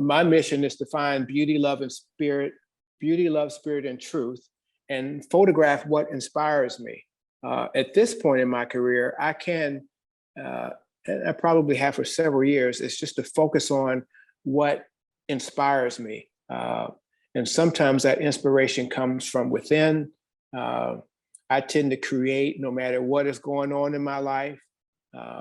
my mission is to find beauty, love, spirit, and truth, and photograph what inspires me. At this point in my career, I can, and I probably have for several years, it's just to focus on what inspires me. And sometimes that inspiration comes from within. I tend to create no matter what is going on in my life,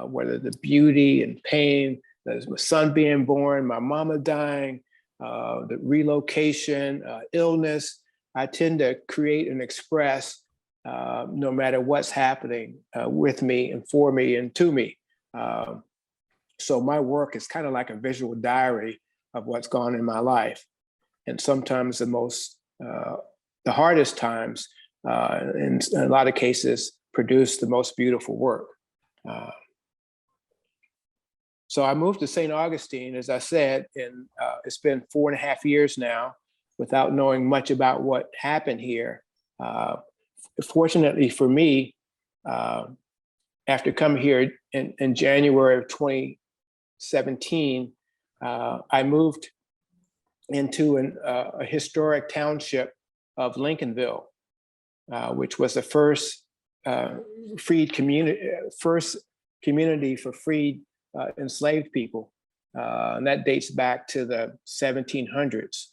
whether the beauty and pain, my son being born, my mama dying, the relocation, illness. I tend to create and express no matter what's happening with me and for me and to me. So my work is kind of like a visual diary of what's gone in my life. And sometimes the hardest times, in a lot of cases, produce the most beautiful work. So I moved to St. Augustine, as I said, and it's been 4.5 years now without knowing much about what happened here. Fortunately for me, after coming here in January of 2017, I moved into a historic township of Lincolnville, which was the first community for freed enslaved people, and that dates back to the 1700s.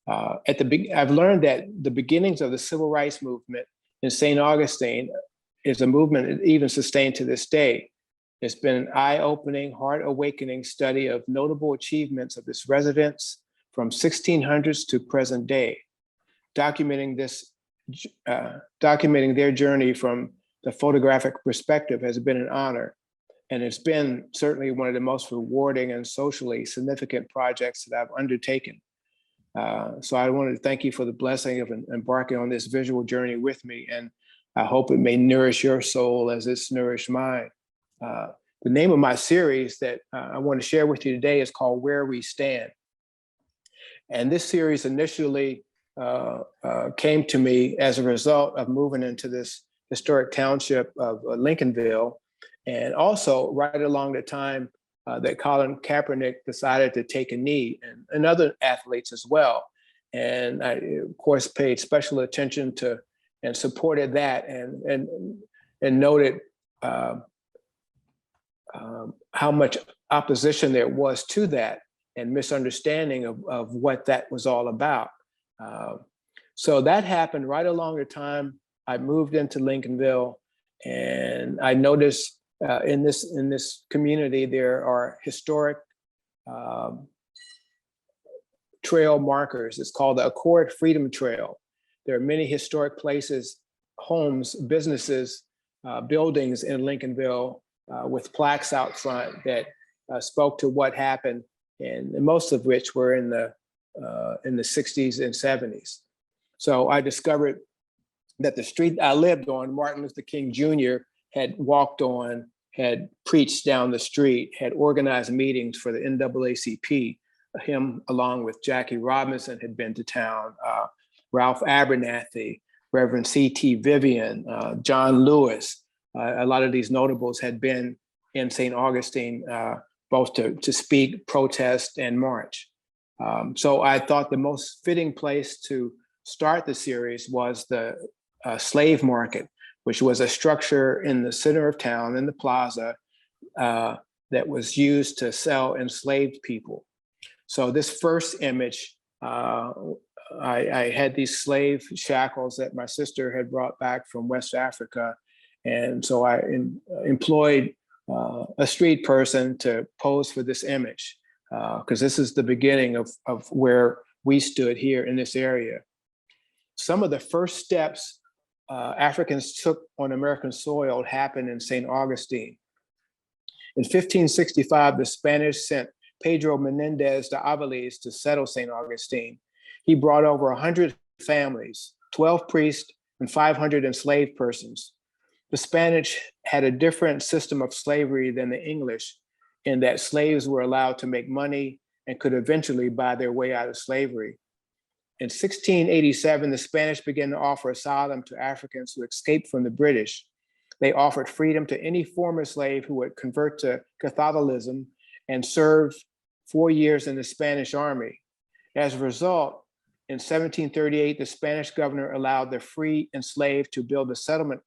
I've learned that the beginnings of the civil rights movement in St. Augustine is a movement that even sustained to this day. It's been an eye-opening, heart-awakening study of notable achievements of its residents from 1600s to present day, documenting their journey from the photographic perspective has been an honor. And it's been certainly one of the most rewarding and socially significant projects that I've undertaken. So I wanted to thank you for the blessing of embarking on this visual journey with me. And I hope it may nourish your soul as it's nourished mine. The name of my series that I want to share with you today is called Where We Stand. And this series initially came to me as a result of moving into this historic township of Lincolnville, and also right along the time that Colin Kaepernick decided to take a knee, and other athletes as well. And I, of course, paid special attention to and supported that, and noted how much opposition there was to that and misunderstanding of what that was all about. So that happened right along the time I moved into Lincolnville, and I noticed in this community there are historic trail markers. It's called the Accord Freedom Trail. There are many historic places, homes, businesses, buildings in Lincolnville with plaques out front that spoke to what happened, and most of which were in the 60s and 70s. So I discovered that the street I lived on, Martin Luther King Jr. had walked on, had preached down the street, had organized meetings for the NAACP. Him, along with Jackie Robinson, had been to town, Ralph Abernathy, Reverend C.T. Vivian, John Lewis. A lot of these notables had been in St. Augustine, both to speak, protest, and march. So I thought the most fitting place to start the series was the slave market, which was a structure in the center of town, in the plaza, that was used to sell enslaved people. So this first image, I had these slave shackles that my sister had brought back from West Africa. And so I employed a street person to pose for this image, because this is the beginning of where we stood here in this area. Some of the first steps Africans took on American soil happened in St. Augustine. In 1565, the Spanish sent Pedro Menendez de Aviles to settle St. Augustine. He brought over 100 families, 12 priests, and 500 enslaved persons. The Spanish had a different system of slavery than the English, in that slaves were allowed to make money and could eventually buy their way out of slavery. In 1687, the Spanish began to offer asylum to Africans who escaped from the British. They offered freedom to any former slave who would convert to Catholicism and serve 4 years in the Spanish army. As a result, in 1738, the Spanish governor allowed the free enslaved to build a settlement,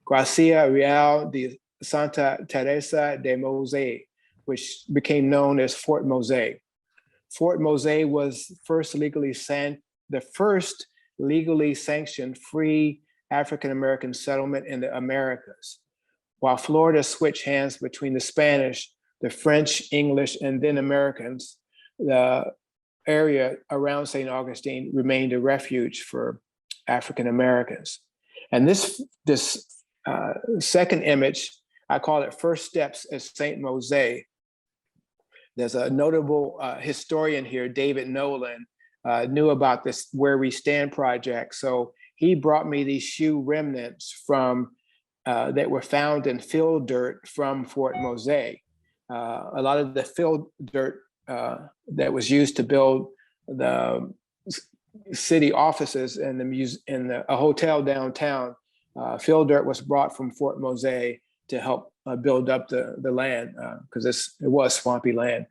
Gracia Real de Santa Teresa de Mose, which became known as Fort Mose. Fort Mose was the first legally sanctioned free African-American settlement in the Americas. While Florida switched hands between the Spanish, the French, English, and then Americans, the area around St. Augustine remained a refuge for African-Americans. And this second image, I call it First Steps at St. Mose. There's a notable historian here, David Nolan, knew about this Where We Stand project. So he brought me these shoe remnants from that were found in field dirt from Fort Mose. A lot of the field dirt that was used to build the city offices and a hotel downtown, field dirt was brought from Fort Mose to help build up the land because it was swampy land.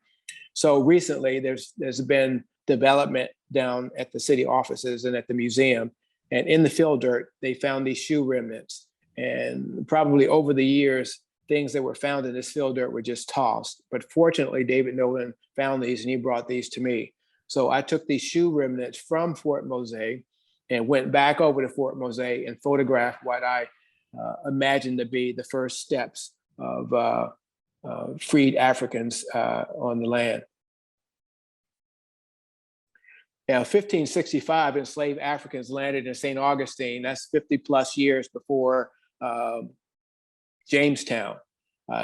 So recently, there's been development down at the city offices and at the museum, and in the field dirt, they found these shoe remnants. And probably over the years, things that were found in this field dirt were just tossed. But fortunately, David Nolan found these and he brought these to me. So I took these shoe remnants from Fort Mose and went back over to Fort Mose and photographed what I imagined to be the first steps of freed Africans on the land. Now, 1565, enslaved Africans landed in St. Augustine. That's 50 plus years before Jamestown.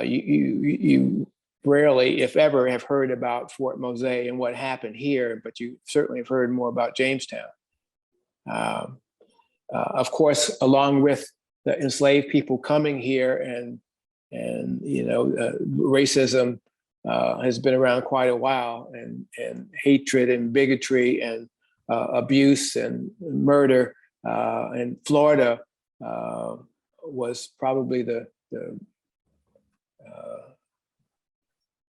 You rarely, if ever, have heard about Fort Mose and what happened here, but you certainly have heard more about Jamestown. Of course, along with the enslaved people coming here, and racism has been around quite a while, and hatred and bigotry and abuse and murder. And Florida was probably the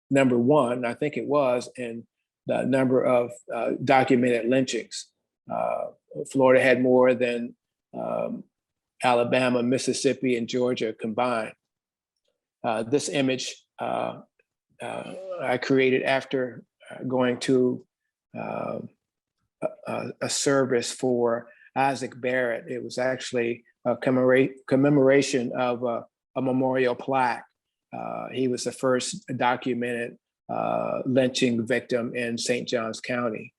number one, I think it was, in the number of documented lynchings. Florida had more than Alabama, Mississippi, and Georgia combined. This image I created after going to a service for Isaac Barrett. It was actually a commemoration of a memorial plaque. He was the first documented lynching victim in St. Johns County.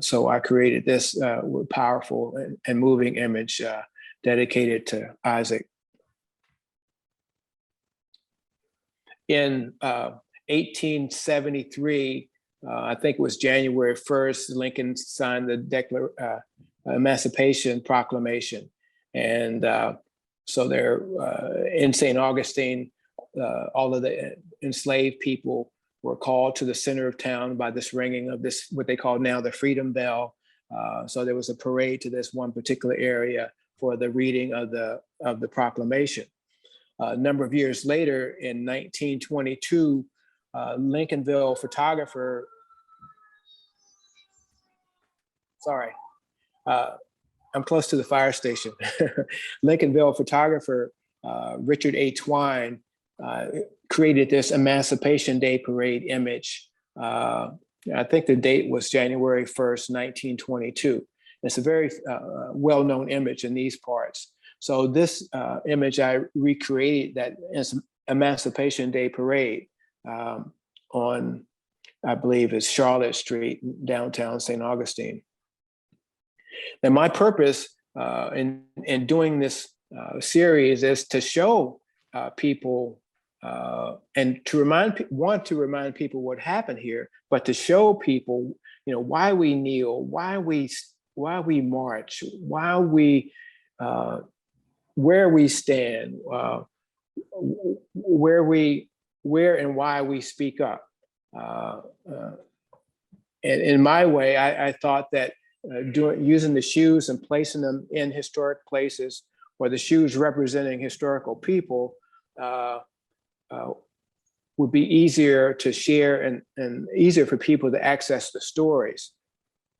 So I created this powerful and moving image dedicated to Isaac. In 1873, I think it was January 1st, Lincoln signed the Emancipation Proclamation. And so there, in St. Augustine, all of the enslaved people were called to the center of town by this ringing of this, what they call now the Freedom Bell. So there was a parade to this one particular area for the reading of the proclamation. A number of years later, in 1922, Lincolnville photographer, I'm close to the fire station. Lincolnville photographer, Richard A. Twine, created this Emancipation Day Parade image. I think the date was January 1st, 1922. It's a very well-known image in these parts. So this image, I recreated that Emancipation Day Parade on, I believe it's Charlotte Street, downtown St. Augustine. And my purpose in doing this series is to show people and to want to remind people what happened here, but to show people, why we kneel, why we march, where we stand, where and why we speak up. And in my way, I thought that using the shoes and placing them in historic places, or the shoes representing historical people, would be easier to share and easier for people to access the stories.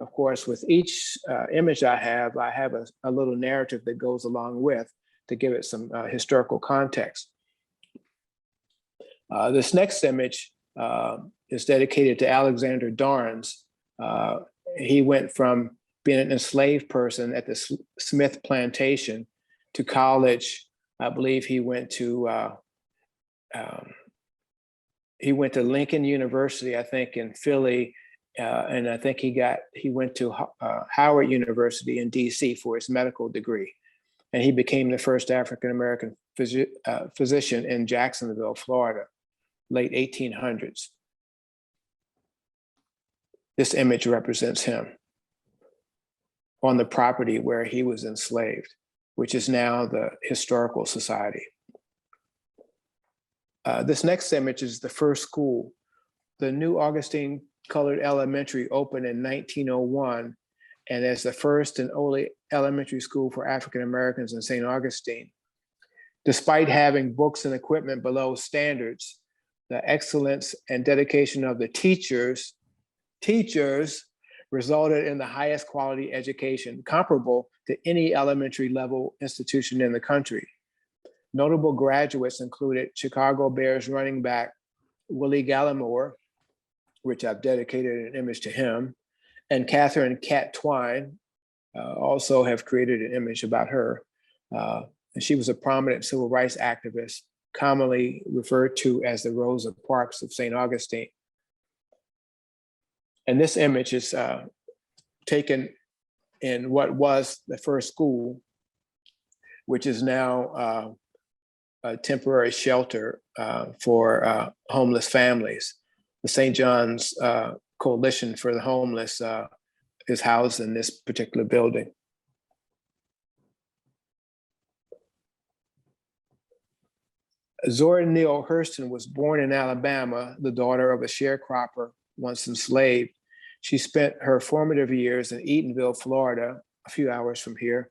Of course, with each image I have a little narrative that goes along with to give it some historical context. This next image is dedicated to Alexander Darnes. He went from being an enslaved person at the Smith plantation to college. I believe he went to Lincoln University, I think, in Philly, and I think he went to Howard University in DC for his medical degree, and he became the first African-American physician in Jacksonville, Florida, late 1800s. This image represents him on the property where he was enslaved, which is now the Historical Society. This next image is the first school. The new Augustine Colored Elementary opened in 1901, and as the first and only elementary school for African Americans in St. Augustine. Despite having books and equipment below standards, the excellence and dedication of the teachers resulted in the highest quality education comparable to any elementary level institution in the country. Notable graduates included Chicago Bears running back Willie Gallimore, which I've dedicated an image to him, and Catherine Cat Twine, also have created an image about her. And she was a prominent civil rights activist, commonly referred to as the Rosa Parks of St. Augustine. And this image is taken in what was the first school, which is now a temporary shelter for homeless families. The St. John's Coalition for the Homeless is housed in this particular building. Zora Neale Hurston was born in Alabama, the daughter of a sharecropper once enslaved. She spent her formative years in Eatonville, Florida, a few hours from here,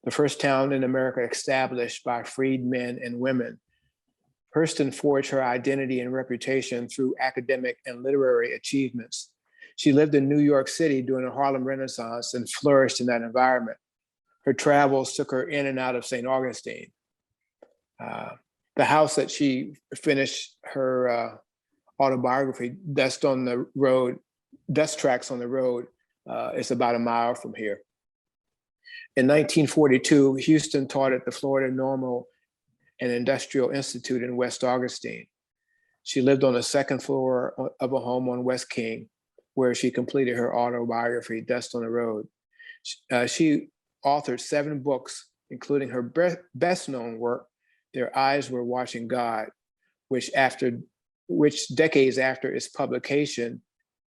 the first town in America established by freed men and women. Hurston forged her identity and reputation through academic and literary achievements. She lived in New York City during the Harlem Renaissance and flourished in that environment. Her travels took her in and out of St. Augustine. The house that she finished her autobiography, Dust Tracks on the Road, is about a mile from here. In 1942, Houston taught at the Florida Normal and Industrial Institute in West Augustine. She lived on the second floor of a home on West King, where she completed her autobiography, Dust on the Road. She authored 7 books, including her best-known work, Their Eyes Were Watching God, which decades after its publication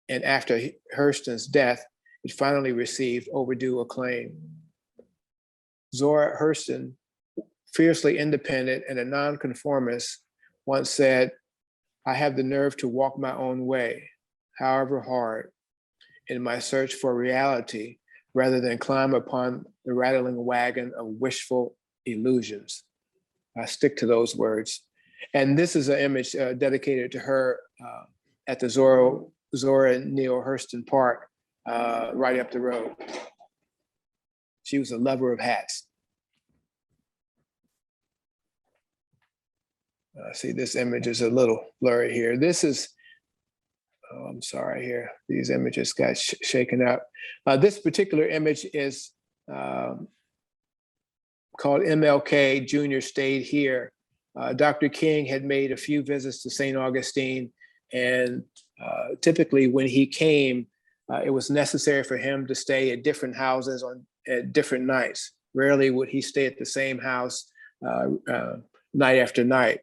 and after Hurston's death, it finally received overdue acclaim. Zora Hurston, fiercely independent and a nonconformist, once said, "I have the nerve to walk my own way, however hard, in my search for reality, rather than climb upon the rattling wagon of wishful illusions." I stick to those words. And this is an image dedicated to her at the Zora Neale Hurston Park, right up the road. She was a lover of hats. See, this image is a little blurry here. This is, oh, I'm sorry here. These images got shaken up. This particular image is called MLK Jr. Stayed Here. Dr. King had made a few visits to St. Augustine, and typically when he came, it was necessary for him to stay at different houses at different nights. Rarely would he stay at the same house night after night.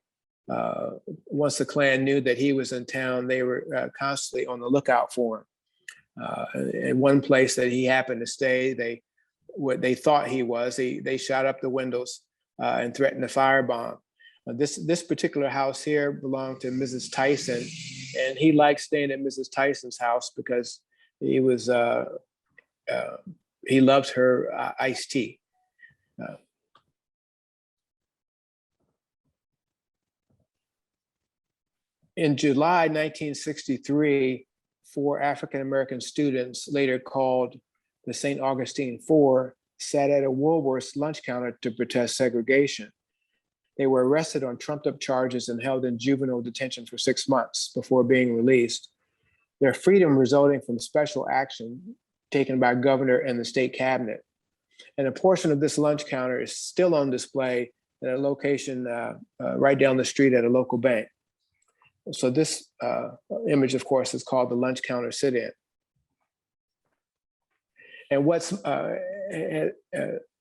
Once the Klan knew that he was in town, they were constantly on the lookout for him. In one place that he happened to stay, what they thought he was, they shot up the windows and threatened to firebomb. This particular house here belonged to Mrs. Tyson, and he liked staying at Mrs. Tyson's house because he loved her iced tea. In July 1963, 4 African-American students, later called the St. Augustine Four, sat at a Woolworth's lunch counter to protest segregation. They were arrested on trumped-up charges and held in juvenile detention for 6 months before being released. Their freedom resulting from special action taken by governor and the state cabinet. And a portion of this lunch counter is still on display at a location right down the street at a local bank. So this image, of course, is called the lunch counter sit-in. And what's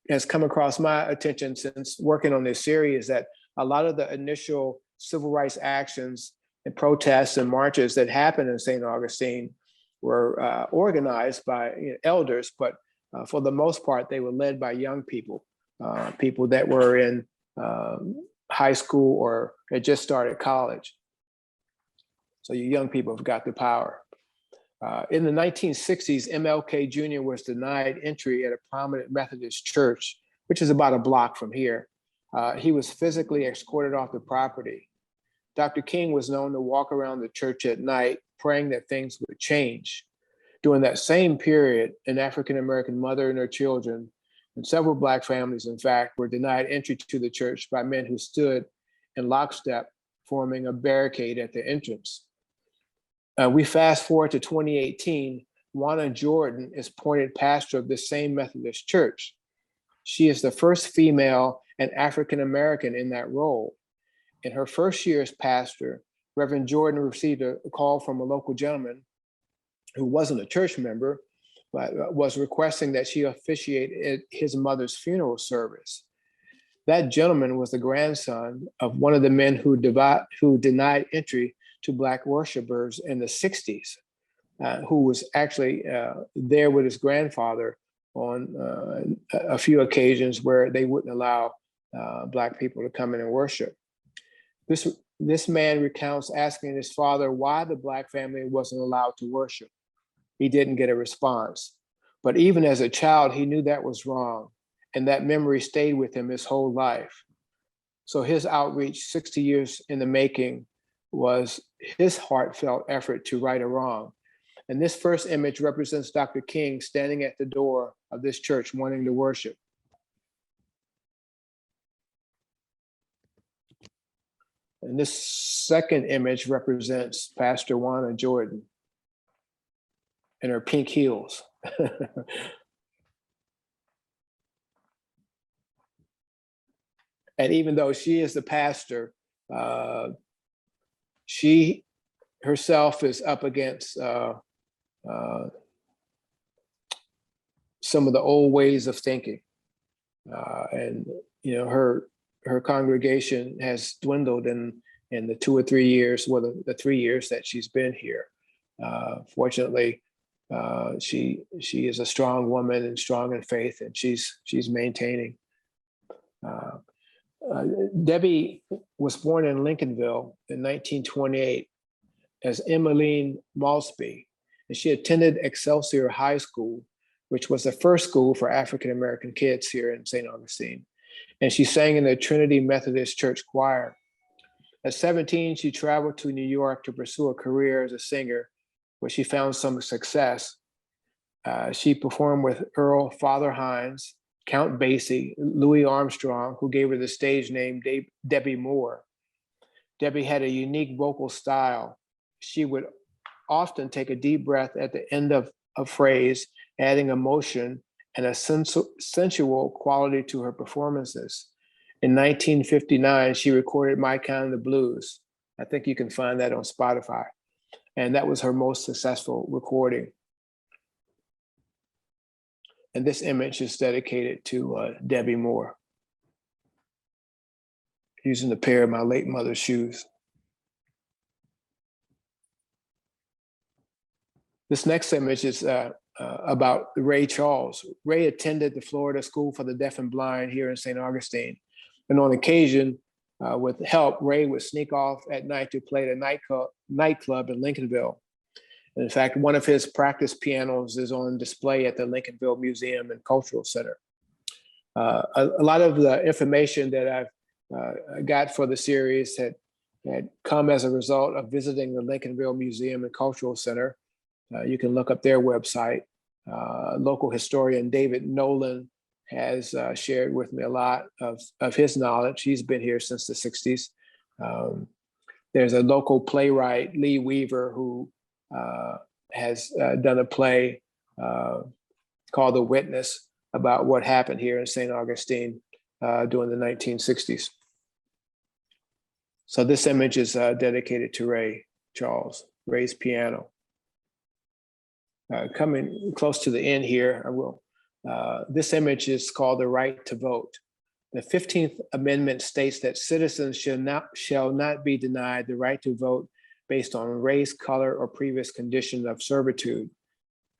has come across my attention since working on this series is that a lot of the initial civil rights actions and protests and marches that happened in St. Augustine were organized by elders, but for the most part, they were led by young people, people that were in high school or had just started college. So you young people have got the power. In the 1960s, MLK Jr. was denied entry at a prominent Methodist church, which is about a block from here. He was physically escorted off the property. Dr. King was known to walk around the church at night, praying that things would change. During that same period, an African-American mother and her children, and several Black families, in fact, were denied entry to the church by men who stood in lockstep, forming a barricade at the entrance. We fast forward to 2018, Juana Jordan is appointed pastor of the same Methodist church. She is the first female and African-American in that role. In her first year as pastor, Reverend Jordan received a call from a local gentleman who wasn't a church member, but was requesting that she officiate at his mother's funeral service. That gentleman was the grandson of one of the men who denied entry to Black worshipers in the 60s, who was actually there with his grandfather on a few occasions where they wouldn't allow Black people to come in and worship. This man recounts asking his father why the Black family wasn't allowed to worship. He didn't get a response. But even as a child, he knew that was wrong, and that memory stayed with him his whole life. So his outreach, 60 years in the making, was his heartfelt effort to right a wrong. And this first image represents Dr. King standing at the door of this church wanting to worship. And this second image represents Pastor Juana Jordan in her pink heels. And even though she is the pastor, she herself is up against some of the old ways of thinking. And her congregation has dwindled in the 2 or 3 years, well, the 3 years that she's been here. Fortunately, she is a strong woman and strong in faith, and she's maintaining. Debbie was born in Lincolnville in 1928 as Emmeline Malsby, and she attended Excelsior High School, which was the first school for African-American kids here in St. Augustine. And she sang in the Trinity Methodist Church choir. At 17, she traveled to New York to pursue a career as a singer, where she found some success. She performed with Earl Father Hines, Count Basie, Louis Armstrong, who gave her the stage name Debbie Moore. Debbie had a unique vocal style. She would often take a deep breath at the end of a phrase, adding emotion and a sensual quality to her performances. In 1959, she recorded My Kind of Blues. I think you can find that on Spotify. And that was her most successful recording. And this image is dedicated to Debbie Moore, using a pair of my late mother's shoes. This next image is about Ray Charles. Ray attended the Florida School for the Deaf and Blind here in St. Augustine. And on occasion, with help, Ray would sneak off at night to play at a nightclub in Lincolnville. And in fact, one of his practice pianos is on display at the Lincolnville Museum and Cultural Center. A lot of the information that I've got for the series had had come as a result of visiting the Lincolnville Museum and Cultural Center. You can look up their website. Local historian David Nolan has shared with me a lot of his knowledge. He's been here since the 60s. There's a local playwright, Lee Weaver, who has done a play called The Witness about what happened here in St. Augustine during the 1960s. So this image is dedicated to Ray Charles, Ray's piano. Coming close to the end here, I will. This image is called The Right to Vote. The 15th Amendment states that citizens shall not be denied the right to vote based on race, color, or previous condition of servitude.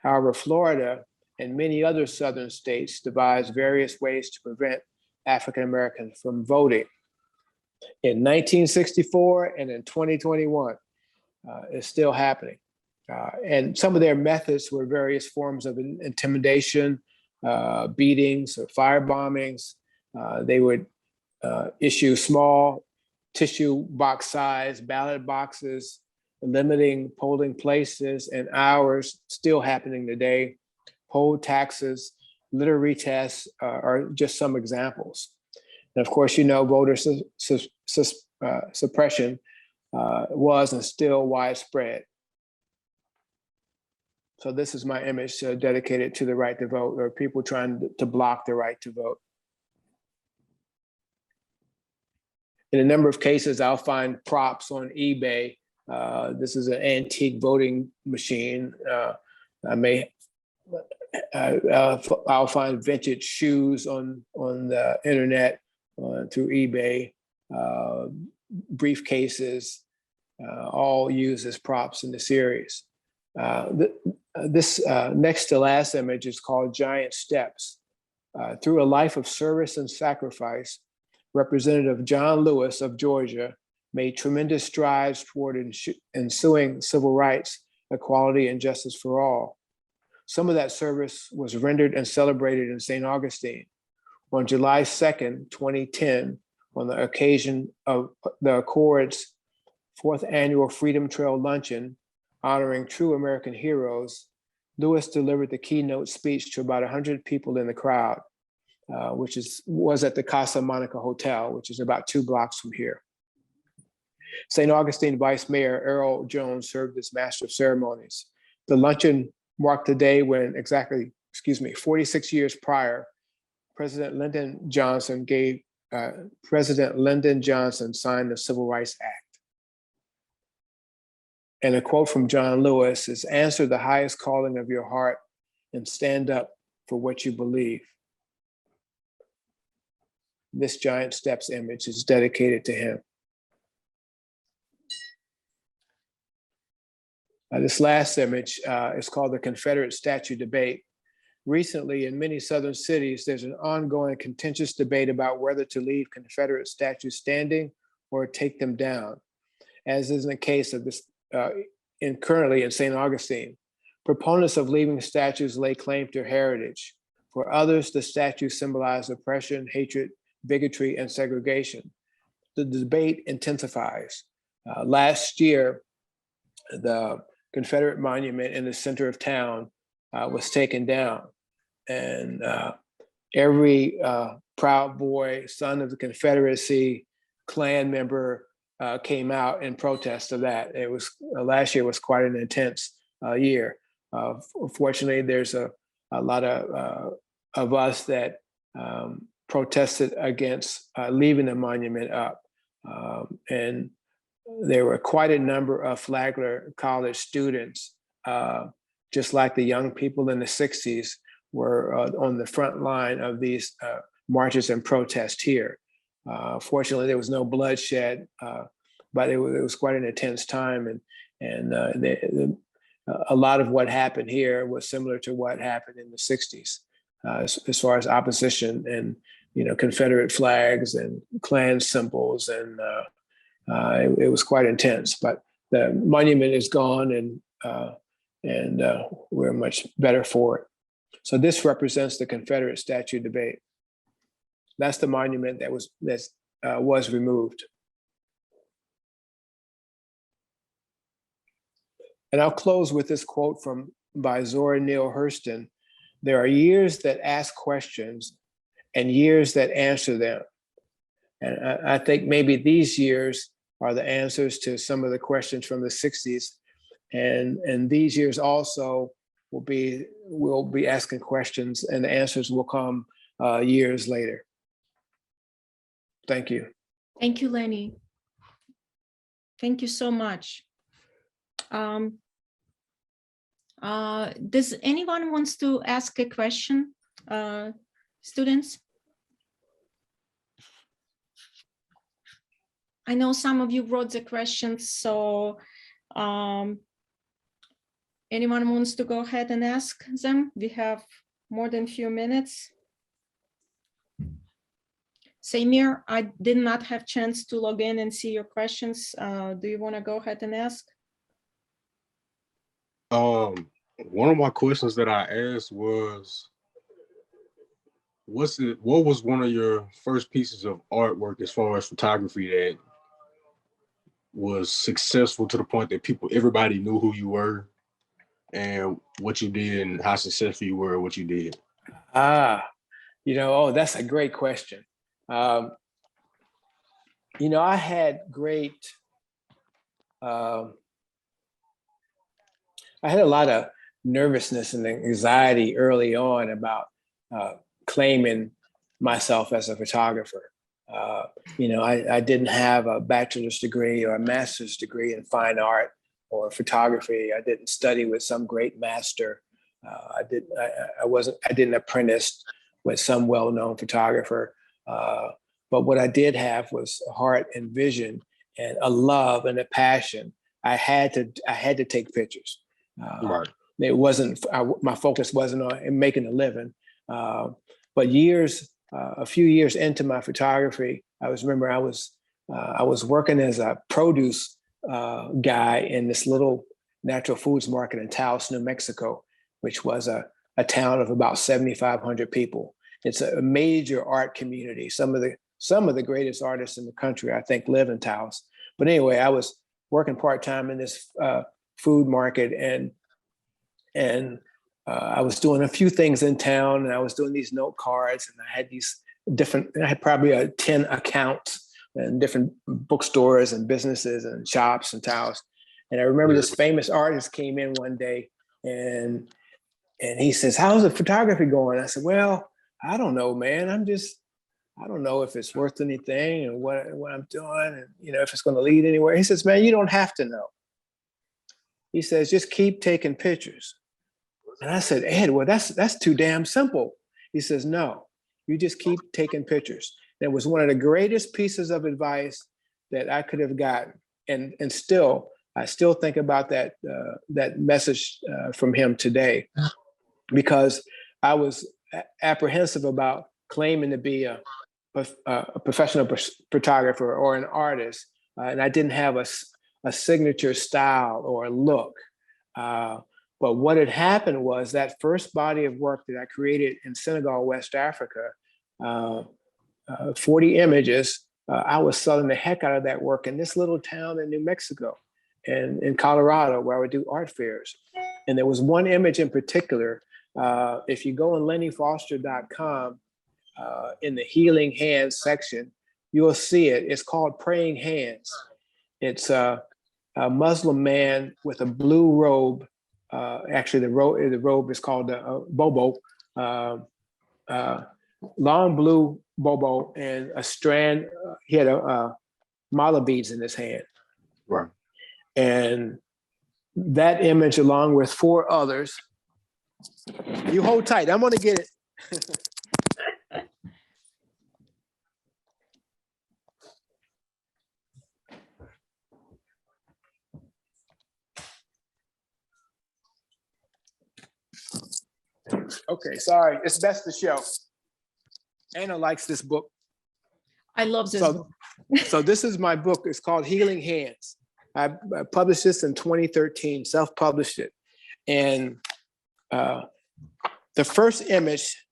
However, Florida and many other southern states devise various ways to prevent African Americans from voting. In 1964 and in 2021, it's still happening. And some of their methods were various forms of intimidation, beatings, or fire bombings. They would issue small tissue box size ballot boxes, limiting polling places and hours, still happening today. Poll taxes, literary tests are just some examples. And of course, you know, voter suppression was and still widespread. So this is my image dedicated to the right to vote, or people trying to block the right to vote. In a number of cases, I'll find props on eBay. This is an antique voting machine. I'll find vintage shoes on the internet through eBay, briefcases, all used as props in the series. This next to last image is called Giant Steps. Through a life of service and sacrifice, Representative John Lewis of Georgia made tremendous strides toward ensuing civil rights, equality, and justice for all. Some of that service was rendered and celebrated in St. Augustine. On July 2nd, 2010, on the occasion of the Accord's 4th annual Freedom Trail Luncheon, honoring true American heroes, Lewis delivered the keynote speech to about 100 people in the crowd, which was at the Casa Monica Hotel, which is about 2 blocks from here. St. Augustine Vice Mayor Earl Jones served as master of ceremonies. The luncheon marked the day when 46 years prior, President Lyndon Johnson signed the Civil Rights Act. And a quote from John Lewis is, "Answer the highest calling of your heart and stand up for what you believe." This Giant Steps image is dedicated to him. This last image is called the Confederate Statue Debate. Recently, in many Southern cities, there's an ongoing contentious debate about whether to leave Confederate statues standing or take them down, as is in the case of this currently in St. Augustine. Proponents of leaving statues lay claim to heritage. For others, the statues symbolize oppression, hatred, bigotry, and segregation. The debate intensifies. Last year, the Confederate monument in the center of town was taken down. And every Proud Boy, son of the Confederacy, Klan member came out in protest of that. It was last year was quite an intense year. Fortunately, there's a lot of us that protested against leaving the monument up. And there were quite a number of Flagler College students, just like the young people in the 60s, were on the front line of these marches and protests here. Fortunately, there was no bloodshed, but it was quite an intense time. And a lot of what happened here was similar to what happened in the 60s, as far as opposition and, Confederate flags and Klan symbols. And it was quite intense, but the monument is gone, and we're much better for it. So this represents the Confederate statue debate. That's the monument that was removed. And I'll close with this quote by Zora Neale Hurston. There are years that ask questions and years that answer them. And I think maybe these years are the answers to some of the questions from the 60s. And these years also we'll be asking questions, and the answers will come years later. Thank you. Thank you, Lenny. Thank you so much. Does anyone wants to ask a question, students? I know some of you wrote the questions, so anyone wants to go ahead and ask them? We have more than a few minutes. Samir, I did not have chance to log in and see your questions. Do you want to go ahead and ask? One of my questions that I asked was, what was one of your first pieces of artwork as far as photography that was successful to the point that everybody knew who you were and what you did and how successful you were at what you did? That's a great question. I had I had a lot of nervousness and anxiety early on about claiming myself as a photographer. I didn't have a bachelor's degree or a master's degree in fine art or photography. I didn't study with some great master. I didn't apprentice with some well-known photographer. But what I did have was a heart and vision and a love and a passion. I had to take pictures. Right. It wasn't my focus wasn't on making a living. But a few years into my photography, I was working as a produce guy in this little natural foods market in Taos, New Mexico, which was a town of about 7,500 people. It's a major art community. Some of the greatest artists in the country, I think, live in Taos. But anyway, I was working part-time in this food market, and I was doing a few things in town, and I was doing these note cards, and I had probably 10 accounts in different bookstores and businesses and shops in Taos. And I remember this famous artist came in one day, and he says, "How's the photography going?" I said, "Well, I don't know, man. I don't know if it's worth anything and what I'm doing, and if it's going to lead anywhere." He says, "Man, you don't have to know." He says, "Just keep taking pictures." And I said, "Ed, well, that's too damn simple." He says, "No, you just keep taking pictures." And it was one of the greatest pieces of advice that I could have gotten, and I still think about that message from him today, because I was apprehensive about claiming to be a professional photographer or an artist, and I didn't have a signature style or a look. But what had happened was that first body of work that I created in Senegal, West Africa, 40 images, I was selling the heck out of that work in this little town in New Mexico and in Colorado, where I would do art fairs. And there was one image in particular. If you go on lennyfoster.com, in the Healing Hands section, you'll see it. It's called Praying Hands. It's a Muslim man with a blue robe. Actually, the robe is called a bobo, long blue bobo, and a strand. He had a mala beads in his hand. Right. And that image, along with 4 others, you hold tight. I'm going to get it. Okay, sorry. It's best to show. Anna likes this book. I love this book. So this is my book. It's called Healing Hands. I published this in 2013, self-published it. And the first image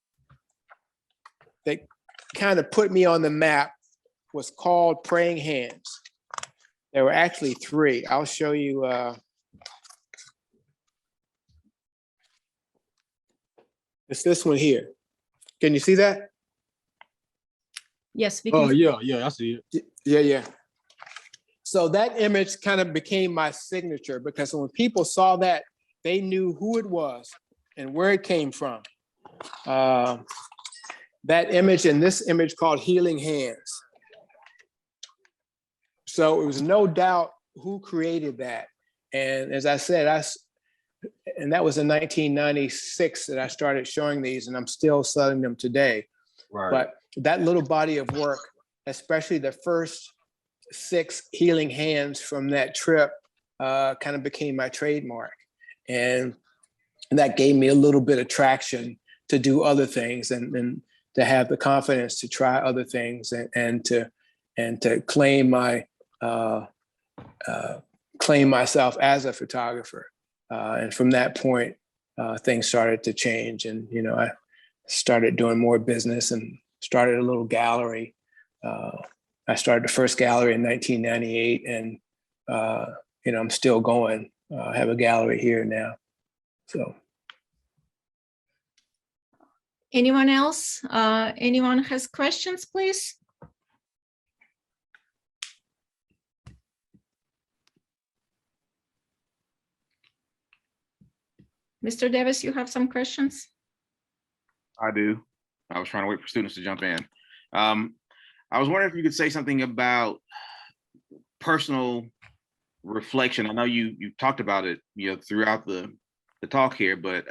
that kind of put me on the map was called Praying Hands. There were actually 3. I'll show you It's this one here. Can you see that? Yes, we Oh, can. yeah, I see it. Yeah. So that image kind of became my signature because when people saw that, they knew who it was and where it came from. That image and this image called Healing Hands. So it was no doubt who created that. And as I said, and that was in 1996 that I started showing these, and I'm still selling them today. Right. But that little body of work, especially the first 6 healing hands from that trip, kind of became my trademark. And that gave me a little bit of traction to do other things and to have the confidence to try other things and to claim myself as a photographer. And from that point, things started to change. And, I started doing more business and started a little gallery. I started the first gallery in 1998, and I'm still going. I have a gallery here now. So, Anyone else? Anyone has questions, please? Mr. Davis, you have some questions? I do. I was trying to wait for students to jump in. I was wondering if you could say something about personal reflection. I know you talked about it, throughout the talk here, but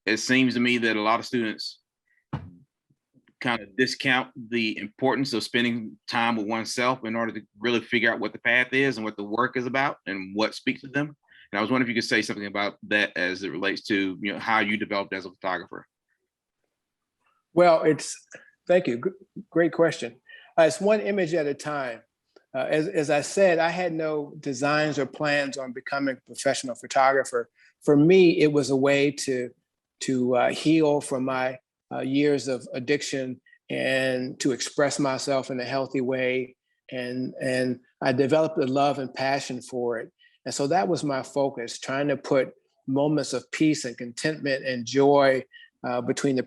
it seems to me that a lot of students kind of discount the importance of spending time with oneself in order to really figure out what the path is and what the work is about and what speaks to them. And I was wondering if you could say something about that as it relates to how you developed as a photographer. Well, thank you. Great question. It's one image at a time. As I said, I had no designs or plans on becoming a professional photographer. For me, it was a way to heal from my years of addiction and to express myself in a healthy way. And I developed a love and passion for it. And so that was my focus, trying to put moments of peace and contentment and joy between the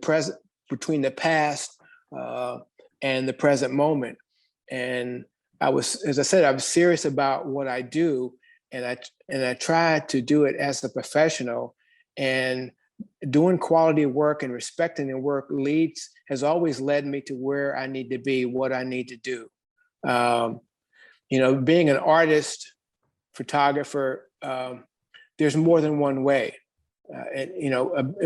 past and the present moment. And as I said, I was serious about what I do, and I tried to do it as a professional. And doing quality work and respecting the work has always led me to where I need to be, what I need to do. Being an artist, photographer, there's more than one way.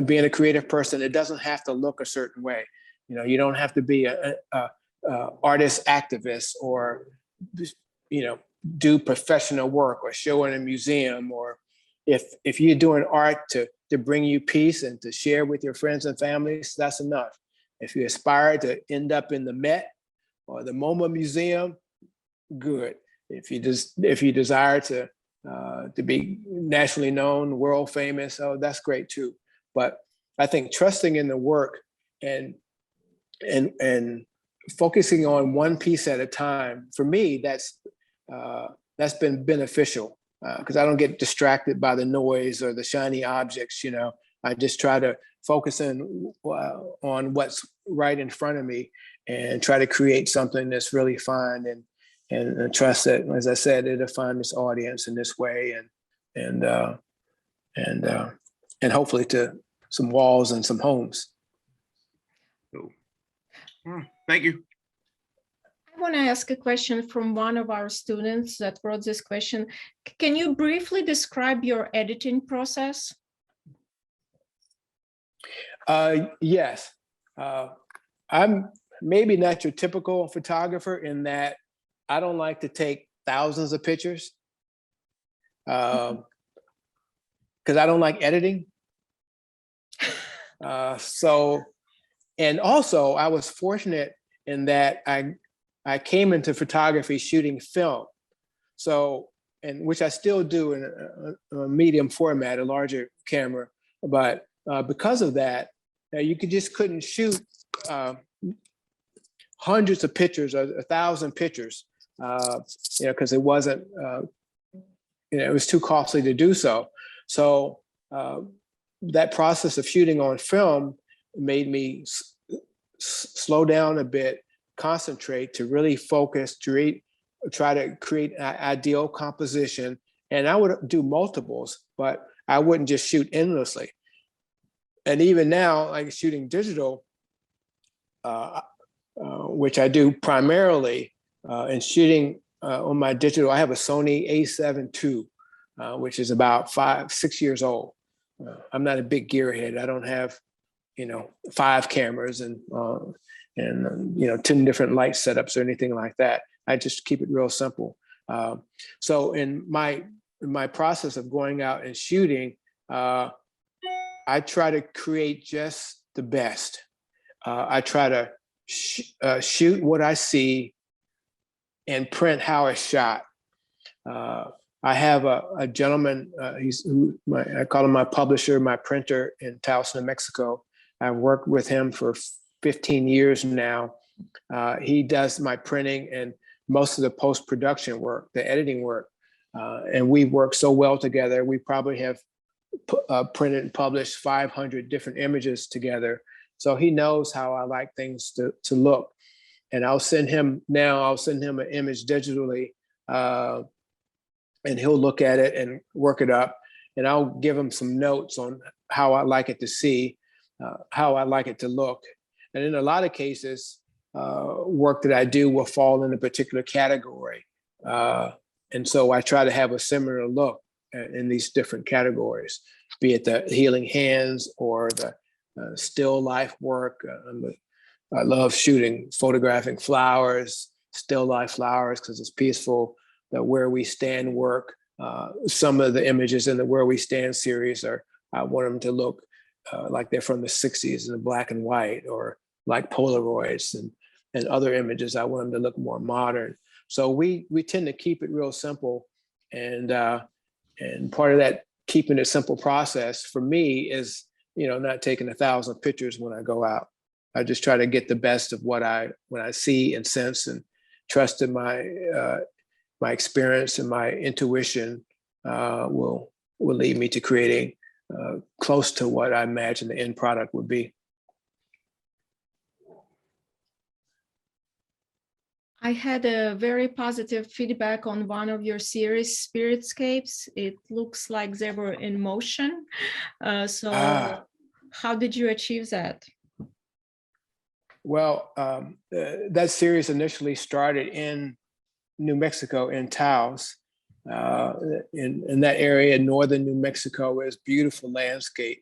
Being a creative person, it doesn't have to look a certain way. You don't have to be a artist activist or, do professional work or show in a museum, or if you're doing art to bring you peace and to share with your friends and families, that's enough. If you aspire to end up in the Met or the MoMA Museum, good. If you desire to be nationally known, world famous, oh, that's great too. But I think trusting in the work and focusing on one piece at a time, for me, that's been beneficial because I don't get distracted by the noise or the shiny objects. I just try to focus on what's right in front of me and try to create something that's really fun and trust that, as I said, it'll find this audience in this way and hopefully to some walls and some homes. Cool. Thank you. I want to ask a question from one of our students that wrote this question. Can you briefly describe your editing process? Yes. I'm maybe not your typical photographer in that I don't like to take thousands of pictures because I don't like editing. And also I was fortunate in that I came into photography shooting film. So, and which I still do in a medium format, a larger camera. But because of that, you couldn't shoot hundreds of pictures or 1,000 pictures, because it wasn't, it was too costly to do so. So that process of shooting on film made me slow down a bit, concentrate, to really focus, to try to create an ideal composition. And I would do multiples, but I wouldn't just shoot endlessly. And even now, like shooting digital, which I do primarily, and shooting on my digital, I have a Sony A7 II, which is about 5-6 years old. I'm not a big gearhead. I don't have, 5 cameras and 10 different light setups or anything like that. I just keep it real simple. So in my process of going out and shooting, I try to create just the best. I try to shoot what I see and print how it's shot. I have a gentleman, I call him my publisher, my printer in Taos, New Mexico. I've worked with him for 15 years now. He does my printing and most of the post-production work, the editing work. And we work so well together. We probably have printed and published 500 different images together. So he knows how I like things to look. And I'll send him an image digitally, and he'll look at it and work it up. And I'll give him some notes on how I like it to see, how I like it to look. And in a lot of cases, work that I do will fall in a particular category. And so I try to have a similar look in these different categories, be it the healing hands or the still life work. I love photographing flowers, still life flowers, because it's peaceful. The Where We Stand work, some of the images in the Where We Stand series I want them to look like they're from the 60s in black and white, or like Polaroids, and other images, I want them to look more modern. So we tend to keep it real simple. And part of that keeping it simple process for me is, not taking 1,000 pictures when I go out. I just try to get the best of when I see and sense, and trust in my experience and my intuition will lead me to creating close to what I imagine the end product would be. I had a very positive feedback on one of your series, Spiritscapes. It looks like they were in motion. How did you achieve that? Well, that series initially started in New Mexico, in Taos. In that area, northern New Mexico, is beautiful landscape.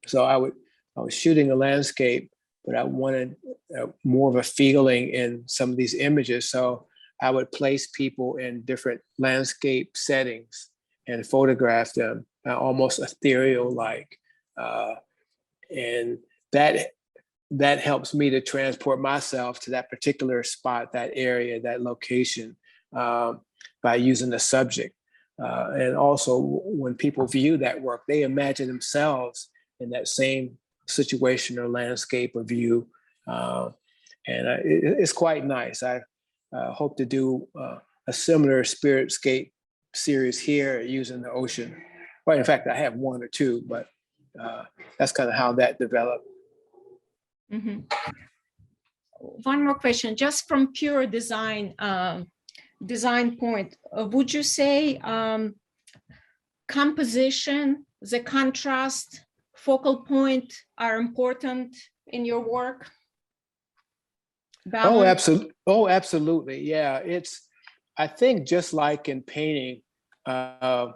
So I was shooting a landscape, but I wanted more of a feeling in some of these images. So I would place people in different landscape settings and photograph them, almost ethereal-like. And that helps me to transport myself to that particular spot, that area, that location, by using the subject. And also, when people view that work, they imagine themselves in that same situation or landscape or view. It's quite nice. I hope to do a similar Spiritscape series here using the ocean. Well, in fact, I have one or two, but that's kind of how that developed. Mm-hmm. One more question, just from pure design point, would you say composition, the contrast, focal point are important in your work? Balance? Absolutely. Yeah, I think just like in painting, if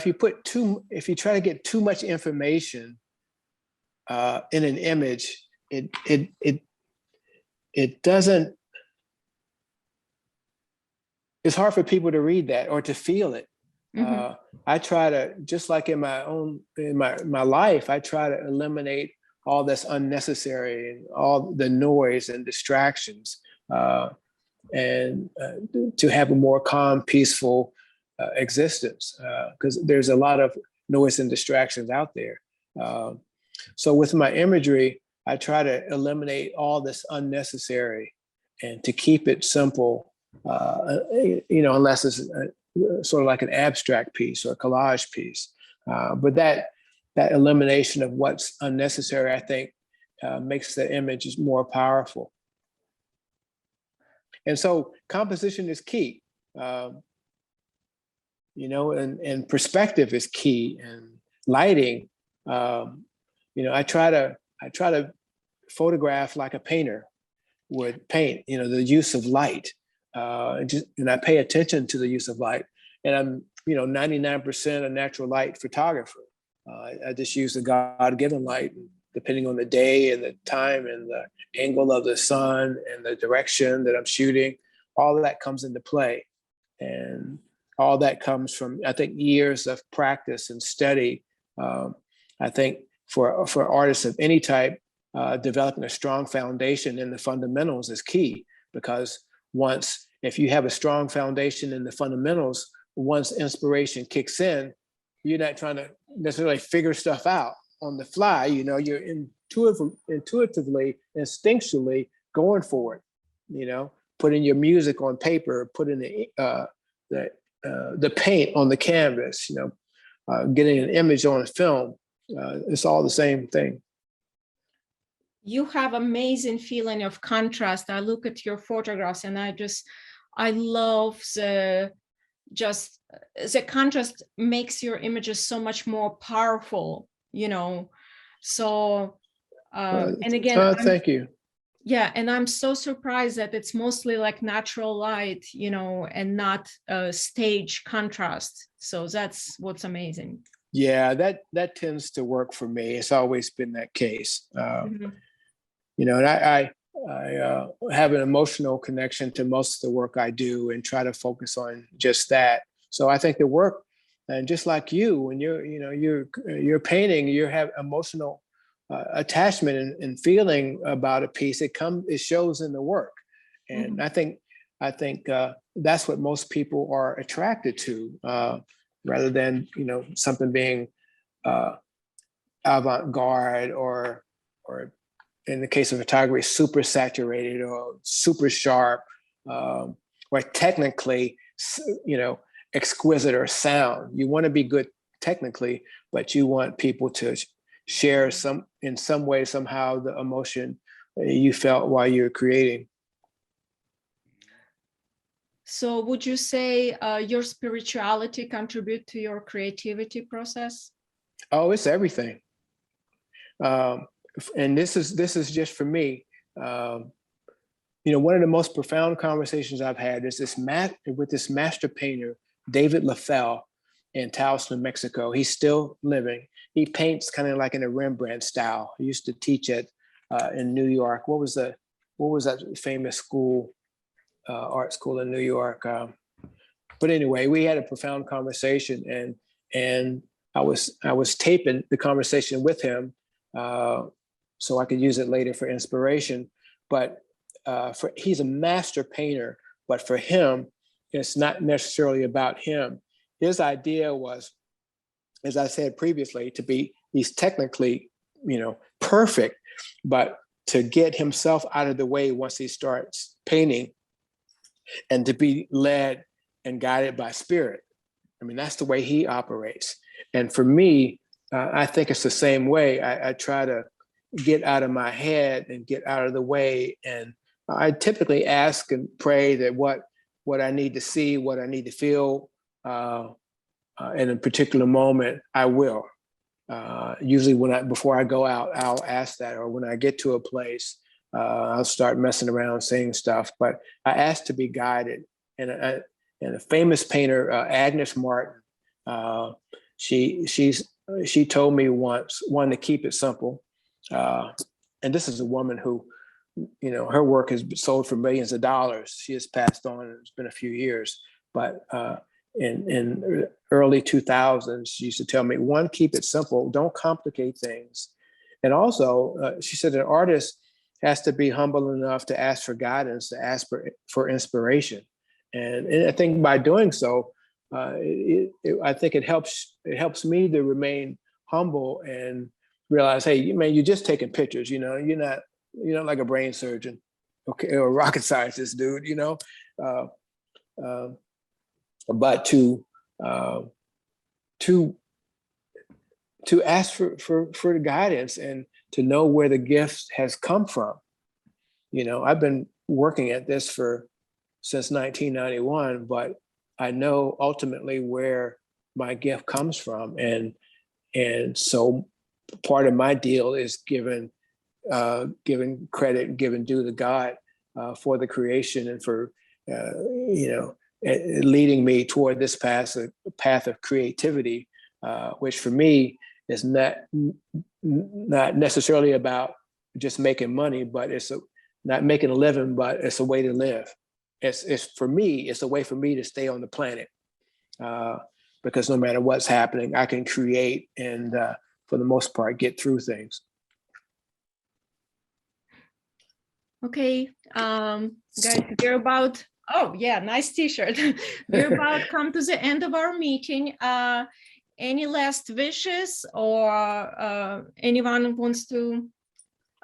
you try to get too much information in an image, it doesn't. It's hard for people to read that or to feel it. Mm-hmm. I try to, just like in my life, I try to eliminate all that's unnecessary and all the noise and distractions, and to have a more calm, peaceful existence, because there's a lot of noise and distractions out there. So with my imagery, I try to eliminate all this unnecessary and to keep it simple, unless it's sort of like an abstract piece or a collage piece. But that that elimination of what's unnecessary, I think, makes the image more powerful. And so composition is key, you know, and perspective is key, and lighting. You know, I try to photograph like a painter would paint. You know, the use of light, and I pay attention to the use of light. And I'm, you know, 99% a natural light photographer. I just use the God-given light, depending on the day and the time and the angle of the sun and the direction that I'm shooting. All of that comes into play. And all that comes from, I think, years of practice and study. I think for artists of any type, developing a strong foundation in the fundamentals is key, because if you have a strong foundation in the fundamentals, once inspiration kicks in, you're not trying to necessarily figure stuff out on the fly. You know, you're intuitively, instinctually going for it. You know, putting your music on paper, putting the paint on the canvas. You know, getting an image on a film. It's all the same thing. You have amazing feeling of contrast. I look at your photographs and I love the contrast makes your images so much more powerful, you know. So, and again, thank you. Yeah, and I'm so surprised that it's mostly like natural light, you know, and not stage contrast. So that's what's amazing. Yeah, that tends to work for me. It's always been that case. You know, and I have an emotional connection to most of the work I do, and try to focus on just that. So I think the work, and just like you, when you're painting, you have emotional attachment and feeling about a piece. It shows in the work, and I think that's what most people are attracted to, rather than, you know, something being avant-garde or in the case of photography, super saturated or super sharp, or technically, you know, exquisite or sound. You want to be good technically, but you want people to share in some way, somehow, the emotion you felt while you were creating. So would you say your spirituality contribute to your creativity process? Oh, it's everything. And this is just for me. You know, one of the most profound conversations I've had is with this master painter, David Lafell, in Taos, New Mexico. He's still living. He paints kind of like in a Rembrandt style. He used to teach in New York. What was that famous school, art school in New York? But anyway, we had a profound conversation, and I was taping the conversation with him, so I could use it later for inspiration. But he's a master painter, but for him, it's not necessarily about him. His idea was, as I said previously, he's technically, you know, perfect, but to get himself out of the way once he starts painting, and to be led and guided by spirit. I mean, that's the way he operates. And for me, I think it's the same way. I try to get out of my head and get out of the way. And I typically ask and pray that what I need to see, what I need to feel in a particular moment, I will. Usually before I go out, I'll ask that, or when I get to a place, I'll start messing around saying stuff. But I ask to be guided. And a famous painter, Agnes Martin, she told me once, one, to keep it simple. And this is a woman who, you know, her work has been sold for millions of dollars. She has passed on, and it's been a few years. But in early 2000s, she used to tell me, one, keep it simple, don't complicate things. And also, she said, an artist has to be humble enough to ask for guidance, to ask for inspiration. And I think by doing so, I think it helps me to remain humble and realize, hey, man, you're just taking pictures. You know, you're not like a brain surgeon, okay, or a rocket scientist, dude. You know, but to to ask for the guidance and to know where the gift has come from. You know, I've been working at this since 1991, but I know ultimately where my gift comes from. And so part of my deal is giving credit and giving due to God for the creation and for, leading me toward this path of creativity, which for me is not necessarily about just making money, but not making a living, but it's a way to live. It's for me, it's a way for me to stay on the planet, because no matter what's happening, I can create and for the most part, get through things. Okay, guys, we're about, oh yeah, nice t-shirt. We're about come to the end of our meeting. Any last wishes, or anyone wants to?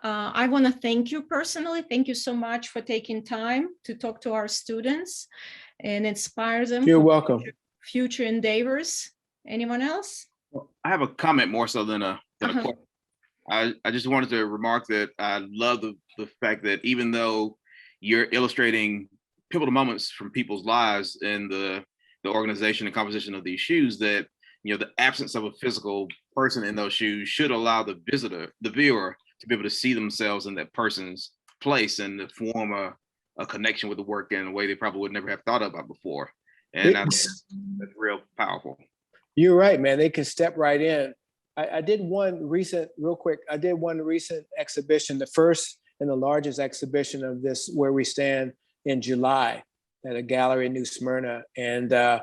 I want to thank you personally. Thank you so much for taking time to talk to our students and inspire them. You're welcome. Future endeavors. Anyone else? I have a comment more so than a question. I just wanted to remark that I love the fact that even though you're illustrating pivotal moments from people's lives in the organization and composition of these shoes, that the absence of a physical person in those shoes should allow the viewer, to be able to see themselves in that person's place and to form a connection with the work in a way they probably would never have thought about before. And that's real powerful. You're right, man. They can step right in. I did one recent exhibition, the first and the largest exhibition of this Where We Stand, in July at a gallery in New Smyrna. And I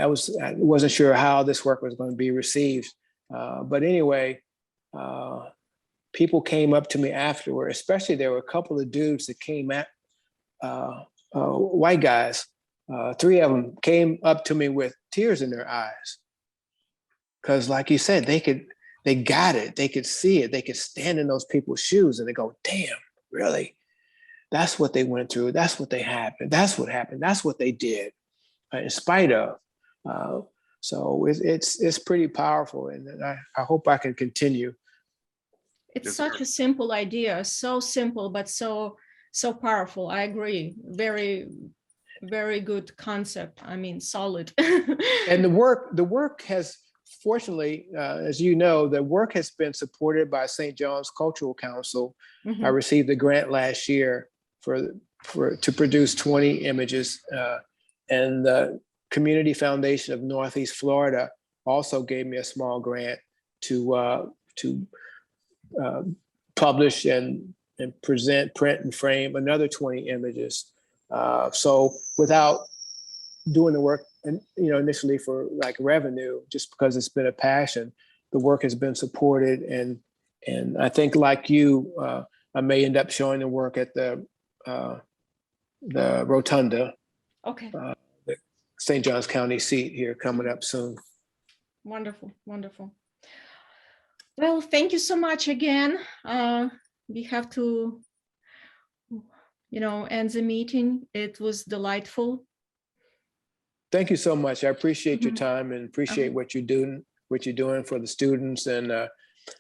wasn't sure how this work was going to be received. But anyway, people came up to me afterward, especially there were a couple of dudes that came at, white guys, 3 of them came up to me with tears in their eyes. Because like you said, they got it, they could see it, they could stand in those people's shoes and they go, damn, really? That's what they went through, that's what happened, that's what they did, in spite of. So it's pretty powerful, and I hope I can continue. It's such a simple idea, so simple, but so powerful. I agree. Very, very good concept. I mean, solid. And the work has, fortunately, as you know, the work has been supported by St. John's Cultural Council. I received a grant last year to produce 20 images, and the Community Foundation of Northeast Florida also gave me a small grant to publish and present, print, and frame another 20 images. So without doing the work, and initially for like revenue, just because it's been a passion, the work has been supported, and I think like you, I may end up showing the work at the Rotunda, the St. Johns County seat here coming up soon. Wonderful, wonderful. Well, thank you so much again. We have to, end the meeting. It was delightful. Thank you so much. I appreciate your time and appreciate what you're doing for the students. And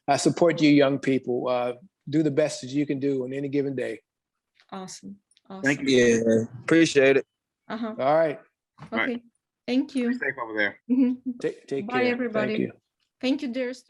I support you young people. Do the best that you can do on any given day. Awesome. Thank you. Yeah, appreciate it. All right. Okay. Thank you. Stay safe over there. Take Bye, care. everybody. Thank you. Thank you, dear students.